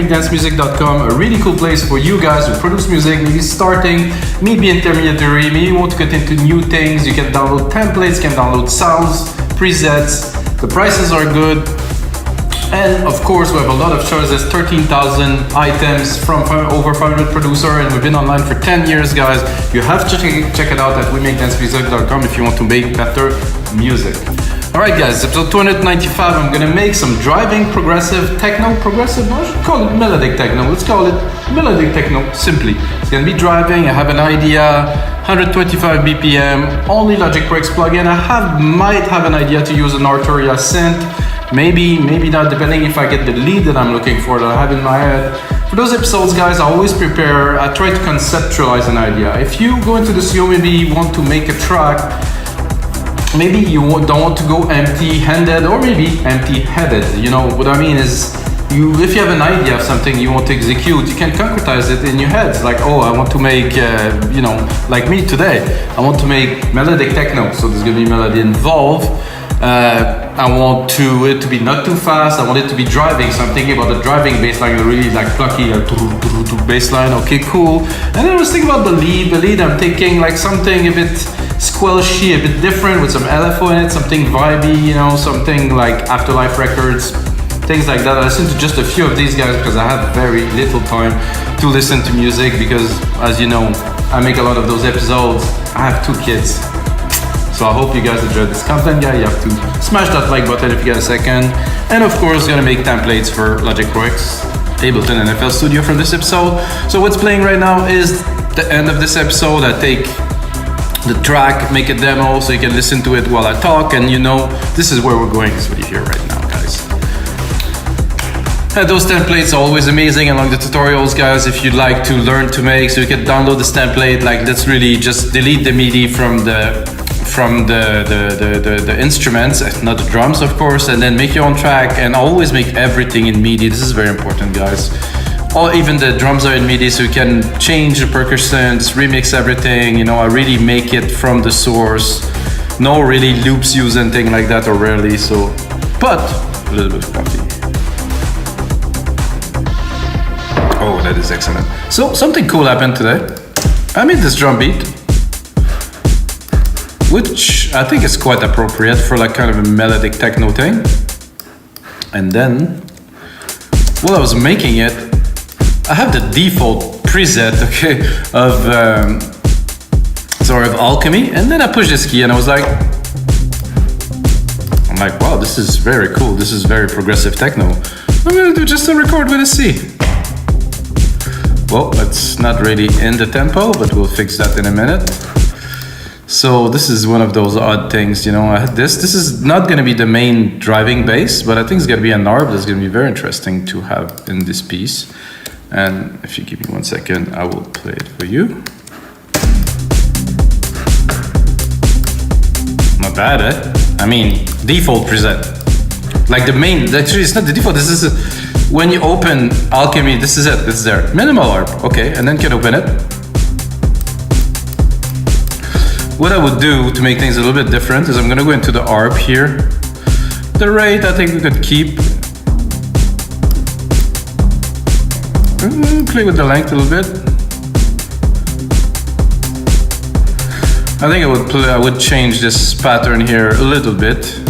WeMakeDanceMusic.com, a really cool place for you guys who produce music, maybe starting, maybe intermediary, maybe you want to get into new things. You can download templates, you can download sounds, presets. The prices are good. And of course, we have a lot of choices, 13,000 items from over 500 producers, and we've been online for 10 years, guys. You have to check it out at WeMakeDanceMusic.com if you want to make better music. Alright guys, episode 295, I'm gonna make some driving progressive techno, I should call it melodic techno, let's call it melodic techno, simply. It's gonna be driving, I have an idea, 125 BPM, only Logic Pro X plugin. I might have an idea to use an Arturia synth, maybe not, depending if I get the lead that I'm looking for, that I have in my head. For those episodes, guys, I always prepare, I try to conceptualize an idea. If you go into the studio, maybe you want to make a track, maybe you don't want to go empty-handed or maybe empty-headed. You know what I mean is, if you have an idea of something you want to execute, you can concretize it in your head. Like, oh, I want to make, like me today, I want to make melodic techno, so there's gonna be melody involved. I want it to be not too fast. I want it to be driving, so I'm thinking about the driving bassline, really like plucky bassline. Okay, cool. And then I was thinking about the lead. I'm thinking like something a bit squelchy, a bit different with some LFO in it, something vibey, you know, something like Afterlife Records, things like that. I listen to just a few of these guys because I have very little time to listen to music because, as you know, I make a lot of those episodes. I have 2 kids. So I hope you guys enjoyed this content, guys. You have to smash that like button if you get a second. And of course, gonna make templates for Logic Pro X, Ableton, and FL Studio from this episode. So what's playing right now is the end of this episode. I take the track, make a demo so you can listen to it while I talk, and you know, this is where we're going. This is what you hear right now, guys. And those templates are always amazing along the tutorials, guys, if you'd like to learn to make, so you can download this template. Like, let's really just delete the MIDI from the instruments, not the drums, of course, and then make your own track, and always make everything in MIDI. This is very important, guys. Or even the drums are in MIDI, so you can change the percussions, remix everything. You know, I really make it from the source. No really loops used and things like that, or rarely. So, but a little bit of coffee. Oh, that is excellent. So something cool happened today. I made this drum beat, which I think is quite appropriate for like kind of a melodic techno thing. And then, while I was making it, I have the default preset, okay, of Alchemy, and then I pushed this key and I was like, wow, this is very cool. This is very progressive techno. I'm gonna do just a record with a C. Well, it's not really in the tempo, but we'll fix that in a minute. So this is one of those odd things, you know. This is not going to be the main driving bass, but I think it's going to be an ARP that's going to be very interesting to have in this piece. And if you give me 1 second, I will play it for you. Not bad, eh? I mean, default preset. Like the main, actually it's not the default, this is when you open Alchemy, this is it, it's there. Minimal ARP, okay, and then can open it. What I would do to make things a little bit different is I'm gonna go into the ARP here. The rate, I think we could keep. Play with the length a little bit. I think I would change this pattern here a little bit.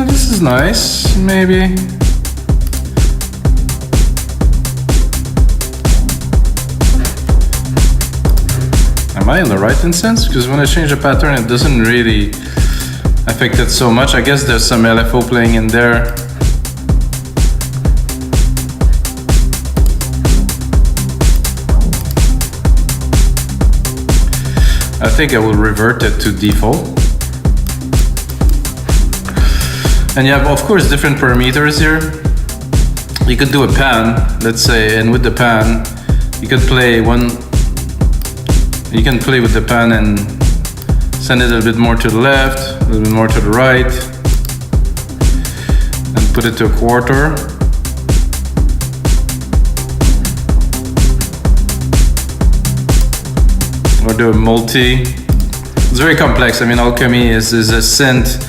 This is nice, maybe. Am I in the right instance? Because when I change the pattern, it doesn't really affect it so much. I guess there's some LFO playing in there. I think I will revert it to default. And you have, of course, different parameters here. You could do a pan, let's say, and with the pan, you could play you can play with the pan and send it a little bit more to the left, a little bit more to the right, and put it to a quarter. or do a multi. It's very complex. I mean, Alchemy is a synth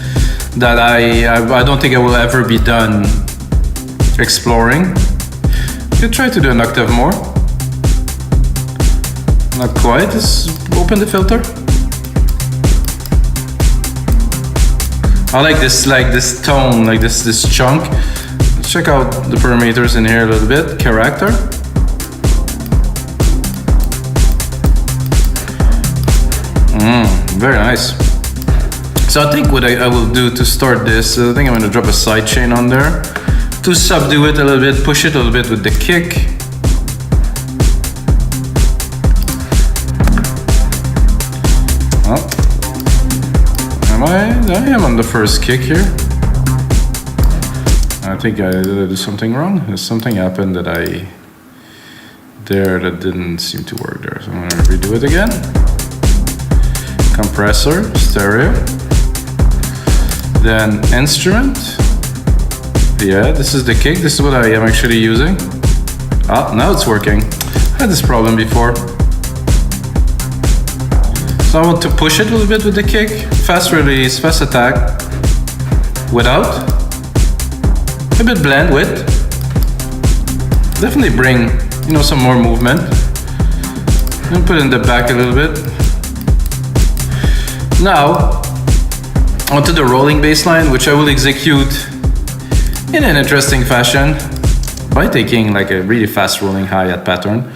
that I don't think I will ever be done exploring. Could try to do an octave more. Not quite. Just open the filter. I like this tone, like this chunk. Let's check out the parameters in here a little bit. Character. Very nice. So I think what I will do to start this, I think I'm going to drop a sidechain on there to subdue it a little bit, push it a little bit with the kick. I am on the first kick here. I think I did something wrong. There's something happened that that didn't seem to work there. So I'm gonna redo it again. Compressor, stereo. Then instrument. Yeah, this is the kick. This is what I am actually using. Ah, now it's working. I had this problem before. So I want to push it a little bit with the kick. Fast release, fast attack. Without. A bit blend with. Definitely bring, some more movement. And put it in the back a little bit. Now, onto the rolling bass line, which I will execute in an interesting fashion by taking like a really fast rolling hi-hat pattern.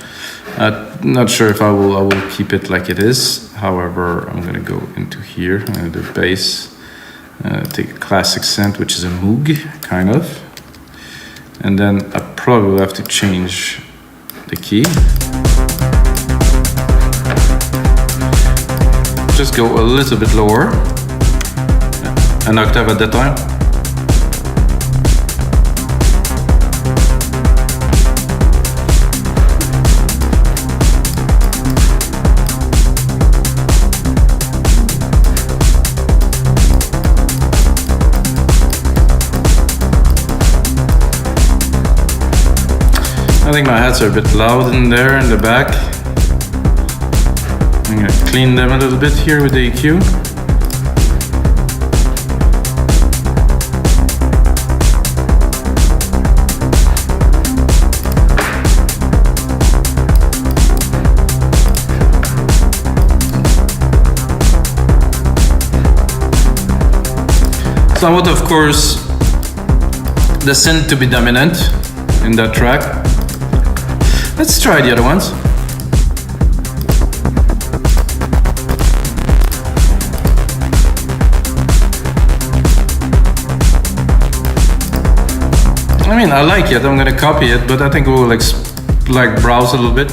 Not sure if I will keep it like it is. However, I'm gonna go into here and the bass, take a classic synth, which is a Moog kind of, and then I probably will have to change the key. Just go a little bit lower, an octave at that time. I think my hats are a bit loud in there in the back. I'm gonna clean them a little bit here with the EQ. So I want, of course, the synth to be dominant in that track. Let's try the other ones. I mean, I like it. I'm gonna copy it, but I think we'll like browse a little bit.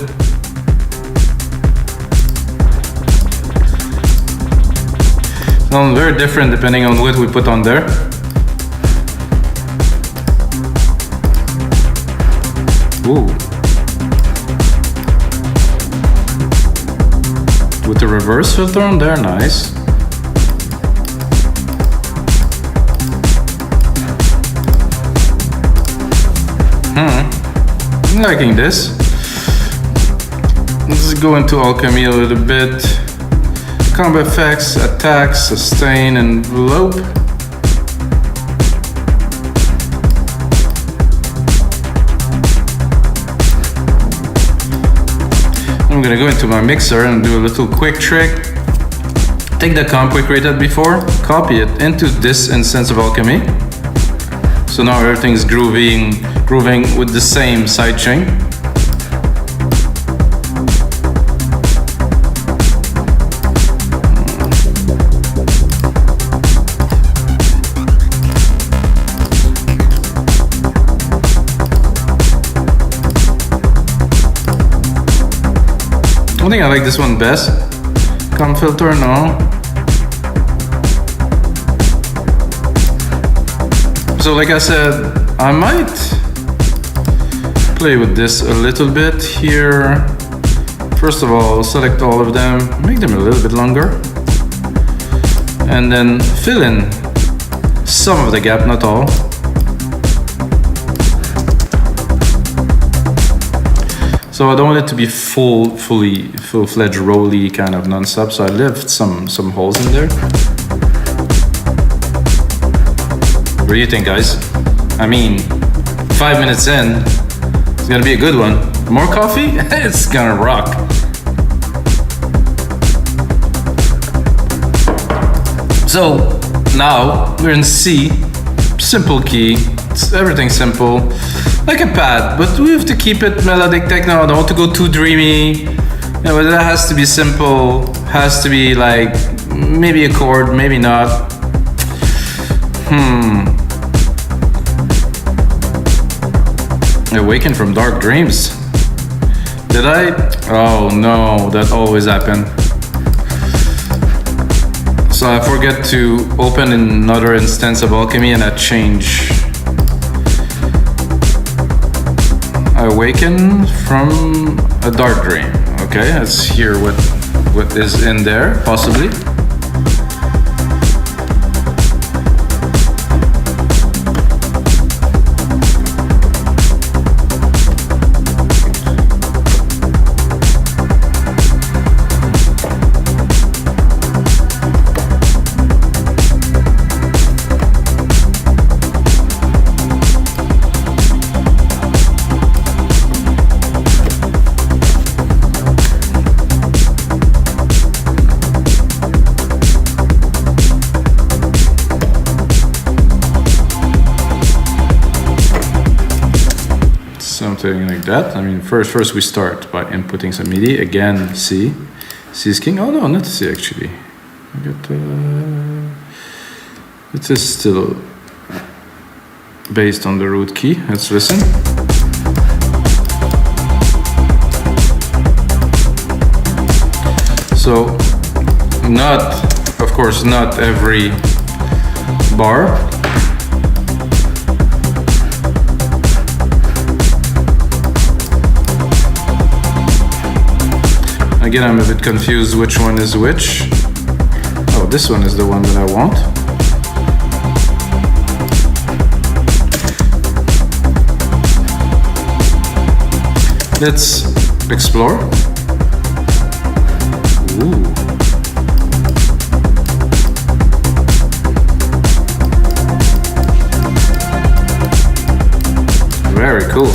Sounds very different depending on what we put on there. Ooh. With the reverse filter on there, nice. I'm liking this. Let's go into Alchemy a little bit. Combo effects, attack, sustain, envelope. I'm gonna go into my mixer and do a little quick trick. Take the comp we created before, copy it into this instance of Alchemy. So now everything's grooving with the same sidechain. I think I like this one best. Comp filter, no. So like I said, I might play with this a little bit here. First of all, select all of them, make them a little bit longer, and then fill in some of the gap, not all. So So I don't want it to be full-fledged rolly kind of non-stop. So I left some holes in there. What do you think, guys? I mean, 5 minutes in, it's gonna be a good one. More coffee? It's gonna rock. So now we're in C, simple key. Everything's simple, like a pad, but we have to keep it melodic techno. I don't want to go too dreamy. You know, that has to be simple. Has to be like maybe a chord, maybe not. Awaken from dark dreams. Did I? Oh no, that always happened. So I forget to open another instance of Alchemy and I change. I awaken from a dark dream. Okay, let's hear what is in there, possibly. Something like that. I mean, first we start by inputting some MIDI. Again, C. C is king. Oh no, not C actually. I got. It is still based on the root key. Let's listen. So, of course, not every bar. Again, I'm a bit confused which one is which. Oh, this one is the one that I want. Let's explore. Ooh. Very cool.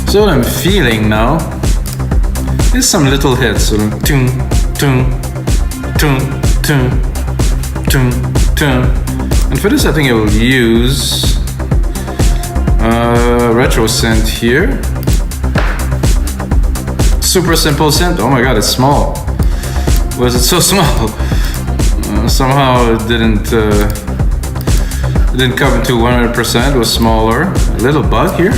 So what I'm feeling now is some little hits. So toon, toon, toon, toon, toon, toon. And for this, I think I will use retro synth here. Super simple synth. Oh my god, it's small. Was it so small? Somehow it didn't come to 100%. It was smaller. A little bug here.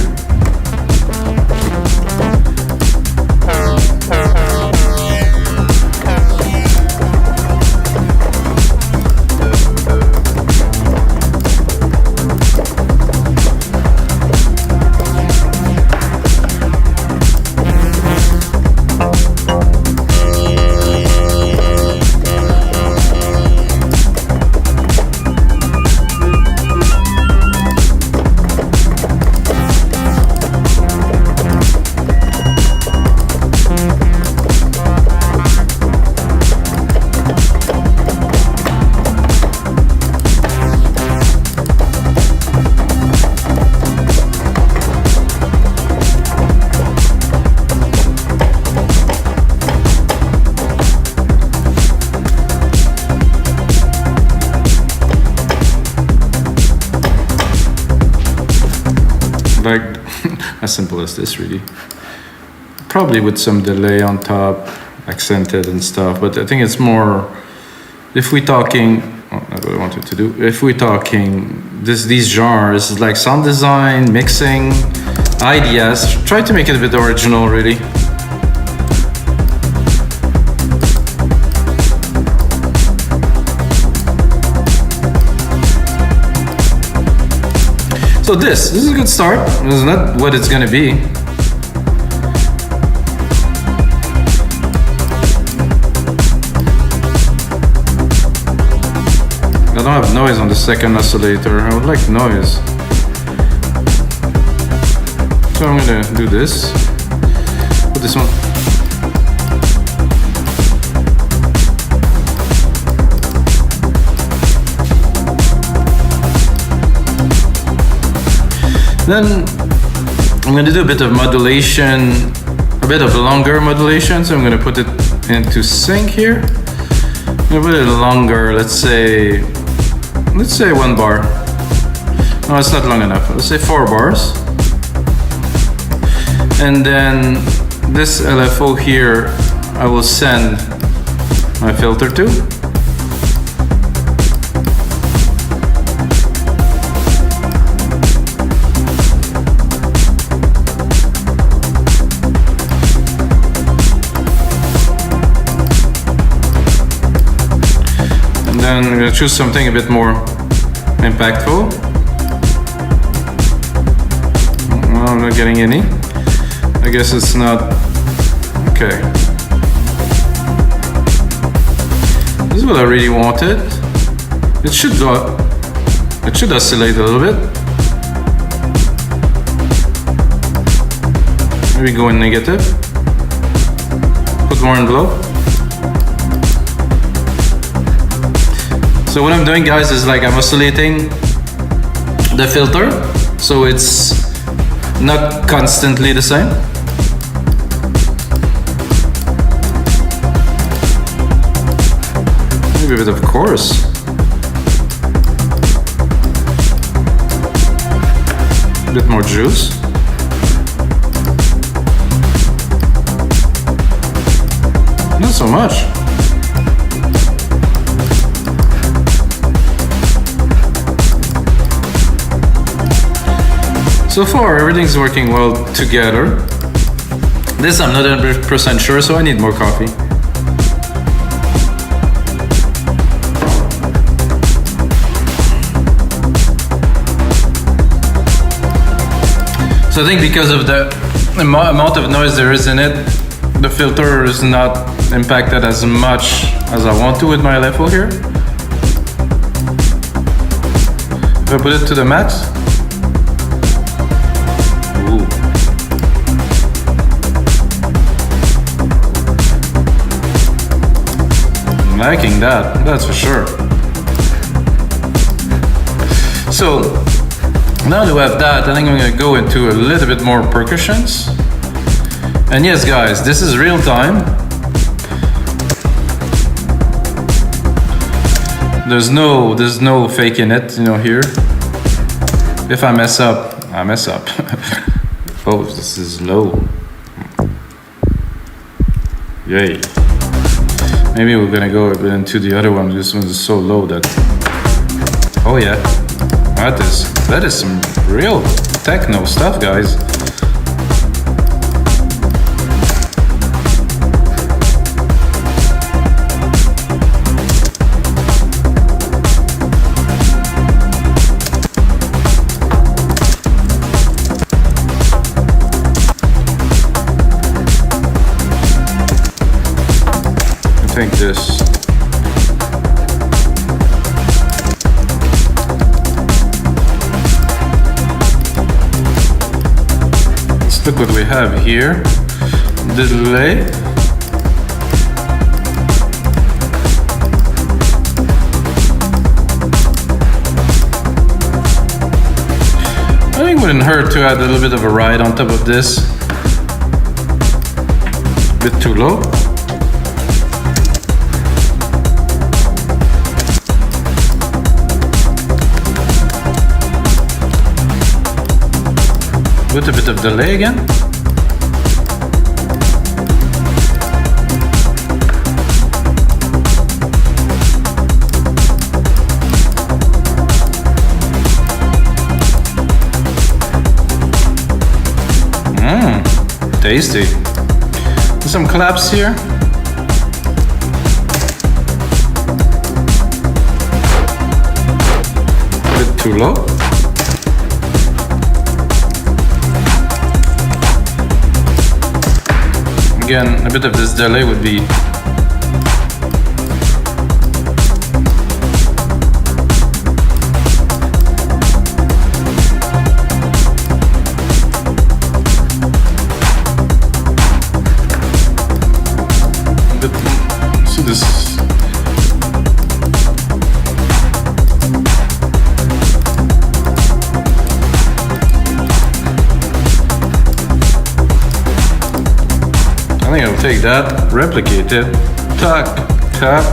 Like as simple as this, really. Probably with some delay on top, accented and stuff, but I think it's more, if we're talking, oh, not what I wanted to do, if we're talking these genres, like sound design, mixing, ideas, try to make it a bit original, really. So this is a good start. This is not what it's gonna be. I don't have noise on the second oscillator. I would like noise. So I'm gonna do this. Put this one. Then I'm gonna do a bit of modulation, a bit of longer modulation. So I'm gonna put it into sync here. I'm gonna put it longer, let's say 1 bar. No, it's not long enough. Let's say 4 bars. And then this LFO here, I will send my filter to. And then I'm gonna choose something a bit more impactful. Well, I'm not getting any. I guess it's not okay. This is what I really wanted. It should oscillate a little bit. Maybe go in negative. Put more in low. So what I'm doing, guys, is like I'm oscillating the filter, so it's not constantly the same. Maybe a bit of chorus. A bit more juice. Not so much. So far, everything's working well together. This I'm not 100% sure, so I need more coffee. So I think because of the amount of noise there is in it, the filter is not impacted as much as I want to with my LFO here. If I put it to the max, ooh. I'm liking that, that's for sure. So now that we have that, I think I'm gonna go into a little bit more percussions. And yes, guys, this is real time. There's no faking it, you know, here. If I mess up, I mess up. Oh, this is low. Yay. Maybe we're gonna go a bit into the other one. This one is so low that, oh yeah, that is some real techno stuff, guys. I think this. Let's look what we have here. The delay. I think it wouldn't hurt to add a little bit of a ride on top of this. A bit too low. With a bit of delay again. Tasty. Some claps here. A bit too low. Again, a bit of this delay would be I think I'll take that, replicate it, tuck, tap.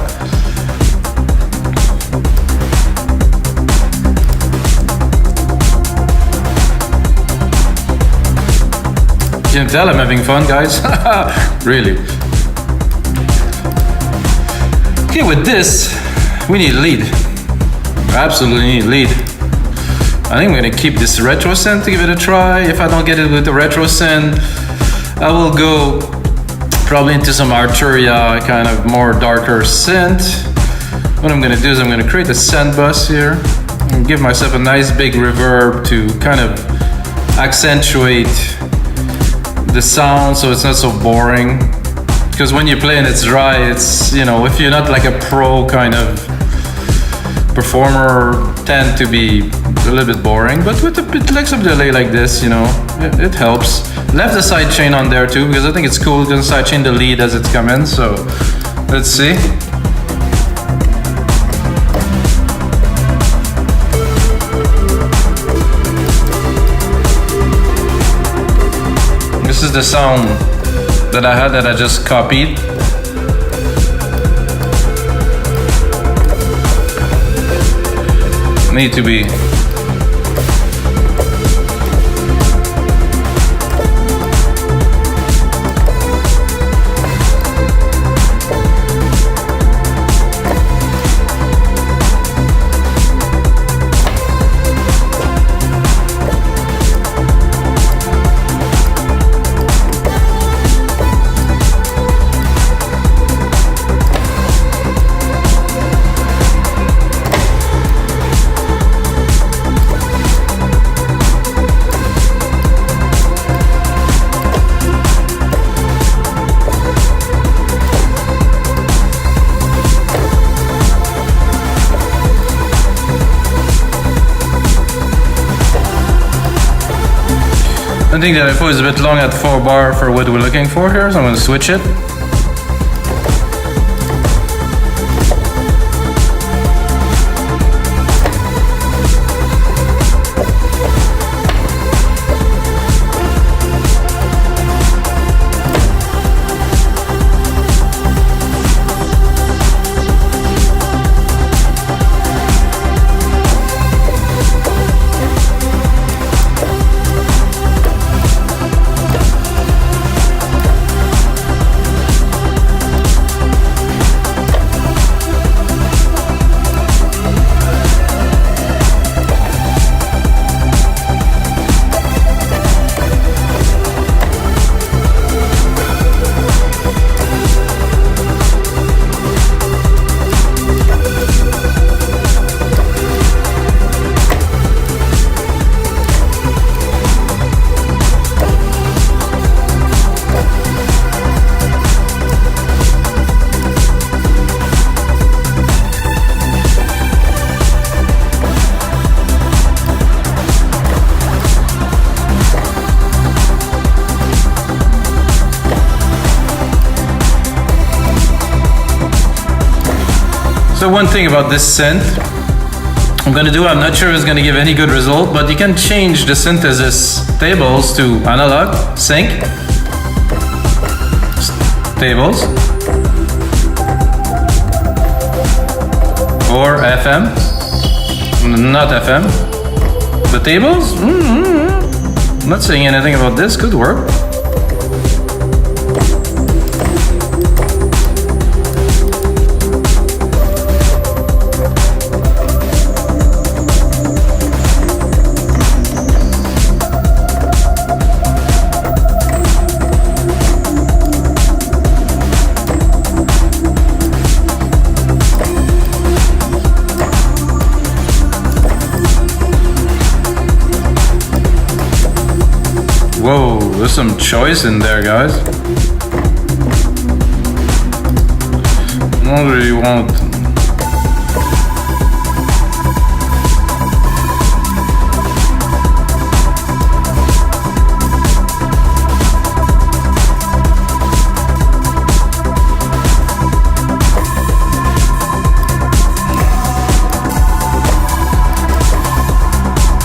You can tell I'm having fun, guys. Really. Okay, with this, we need lead. Absolutely need lead. I think I'm gonna keep this retro synth to give it a try. If I don't get it with the retro synth, I will go probably into some Arturia, kind of more darker synth. What I'm gonna do is I'm gonna create a send bus here and give myself a nice big reverb to kind of accentuate the sound so it's not so boring. Because when you play and it's dry, it's, you know, if you're not like a pro kind of performer, tend to be a little bit boring, but with a bit like some delay like this, you know, it helps. Left the sidechain on there too, because I think it's cool to sidechain the lead as it's coming, so let's see. This is the sound that I had that I just copied. Need to be I think that info is a bit long at 4 bar for what we're looking for here, so I'm going to switch it. So one thing about this synth, I'm not sure if it's gonna give any good result, but you can change the synthesis tables to analog, sync, tables, or FM, not FM, but tables, I'm not saying anything about this, could work. Whoa, there's some choice in there, guys. What do you want?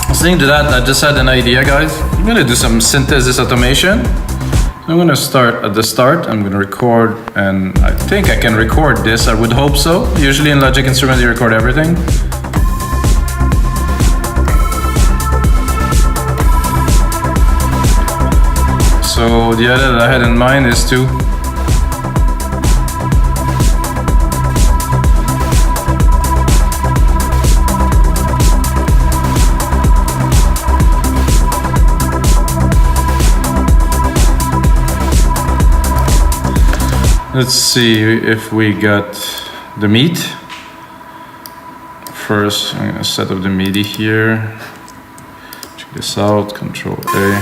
Listening to that, I just had an idea, guys. I'm gonna do some synthesis automation. I'm gonna start at the start. I'm gonna record, and I think I can record this. I would hope so. Usually in Logic Instruments you record everything. So the idea that I had in mind is to let's see if we got the meat. First, I'm gonna set up the MIDI here. Check this out, Control A.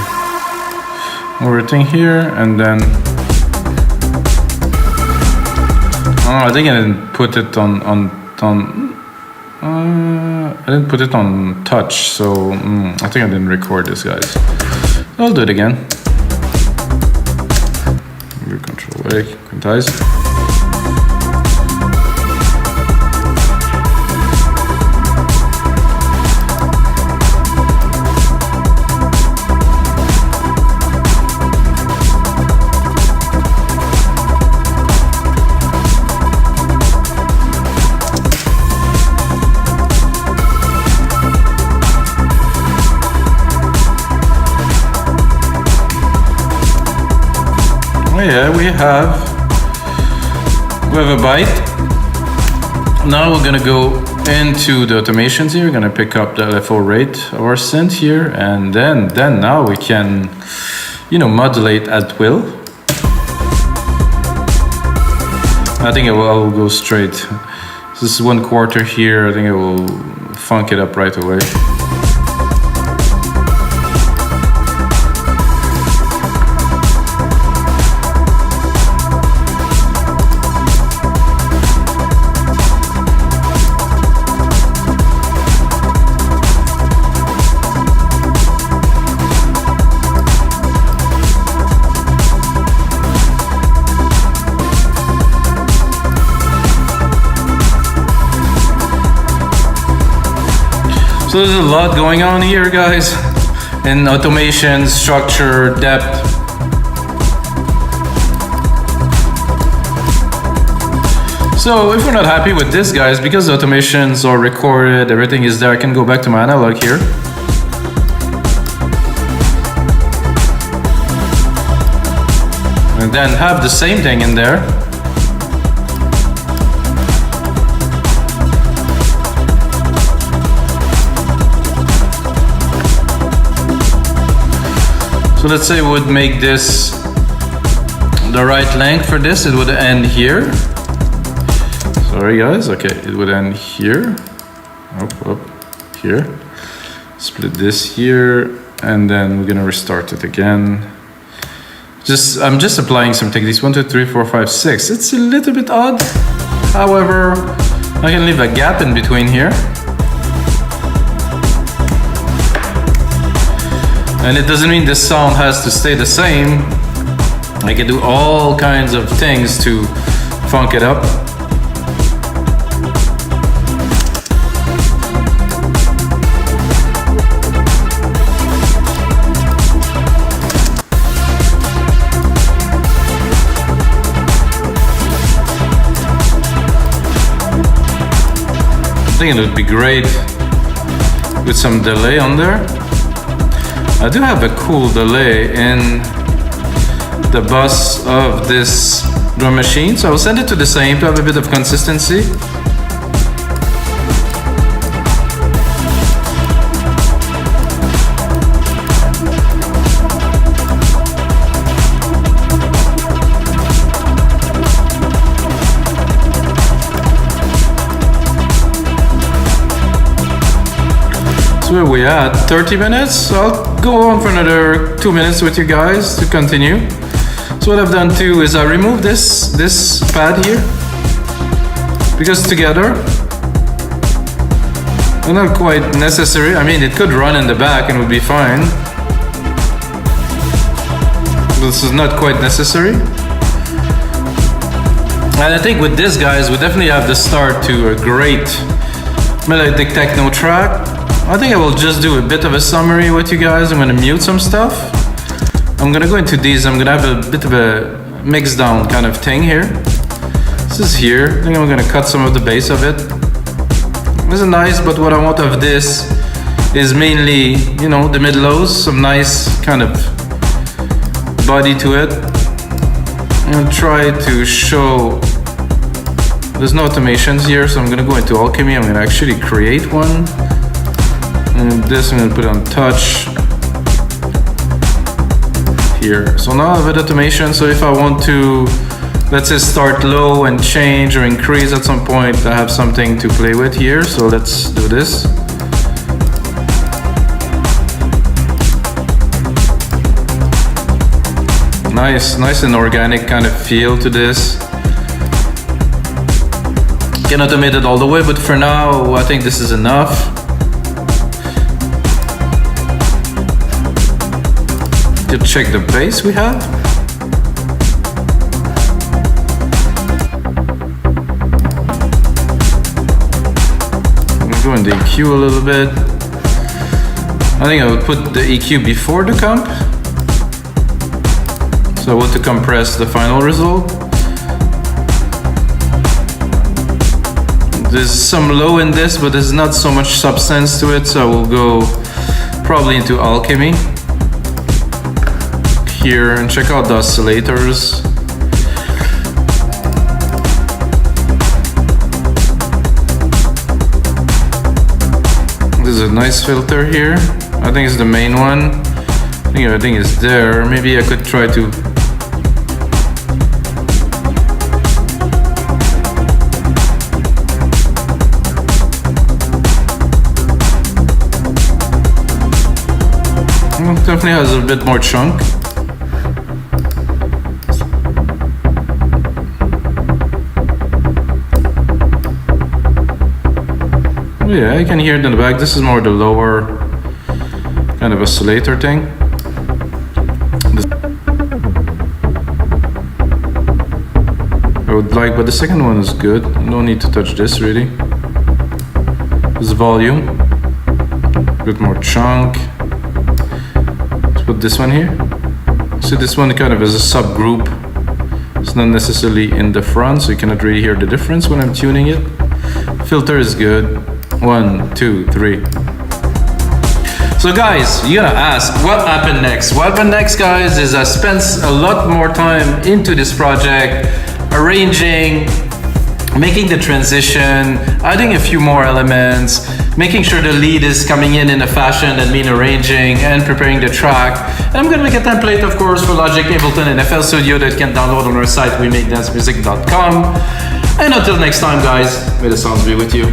Everything here, and then I think I didn't put it on I didn't put it on touch, so I think I didn't record this, guys. I'll do it again. Control A, quantize. Yeah, we have a bite. Now we're gonna go into the automations here. We're gonna pick up the LFO rate of our synth here, and then now we can, modulate at will. I think I'll go straight. This is 1/4 here. I think I will funk it up right away. So there's a lot going on here, guys, in automation, structure, depth. So if we're not happy with this, guys, because the automations are recorded, everything is there, I can go back to my analog here. And then have the same thing in there. So let's say we would make this the right length for this. It would end here. Sorry guys, okay, it would end here. Up, here. Split this here, and then we're gonna restart it again. I'm just applying some techniques. 1, 2, 3, 4, 5, 6. It's a little bit odd. However, I can leave a gap in between here. And it doesn't mean this sound has to stay the same. I can do all kinds of things to funk it up. I think it would be great with some delay on there. I do have a cool delay in the bus of this drum machine, so I'll send it to the same to have a bit of consistency. Where we at 30 minutes, so I'll go on for another 2 minutes with you guys to continue. So what I've done too is I removed this pad here, because together they're not quite necessary. I mean, it could run in the back and would be fine. This is not quite necessary. And I think with this, guys, we definitely have the start to a great Melodic Techno track. I think I will just do a bit of a summary with you guys. I'm gonna mute some stuff. I'm gonna go into these. I'm gonna have a bit of a mix down kind of thing here. This is here. I think I'm gonna cut some of the bass of it. This is nice, but what I want of this is mainly, you know, the mid-lows, some nice kind of body to it. And try to show, there's no automations here, so I'm gonna go into Alchemy. I'm gonna actually create one. And this I'm gonna put on touch here. So now I have an automation, so if I want to, let's say, start low and change or increase at some point, I have something to play with here. So let's do this. Nice and organic kind of feel to this. Can automate it all the way, but for now, I think this is enough. To check the bass we have. I'm gonna go in the EQ a little bit. I think I would put the EQ before the comp. So I want to compress the final result. There's some low in this, but there's not so much substance to it, so I will go probably into Alchemy here and check out the oscillators. There's a nice filter here. I think it's the main one. I think everything is there. Maybe I could try to definitely has a bit more chunk. Yeah, I can hear it in the back. This is more the lower kind of oscillator thing. I would like, but the second one is good. No need to touch this really. This volume, a bit more chunk. Let's put this one here. So this one kind of is a subgroup. It's not necessarily in the front, so you cannot really hear the difference when I'm tuning it. Filter is good. 1, 2, 3. So guys, you're gonna ask, what happened next? What happened next, guys, is I spent a lot more time into this project, arranging, making the transition, adding a few more elements, making sure the lead is coming in a fashion that means arranging and preparing the track. And I'm gonna make a template, of course, for Logic, Ableton, and FL Studio that you can download on our site, wemakedancemusic.com. And until next time, guys, may the sounds be with you.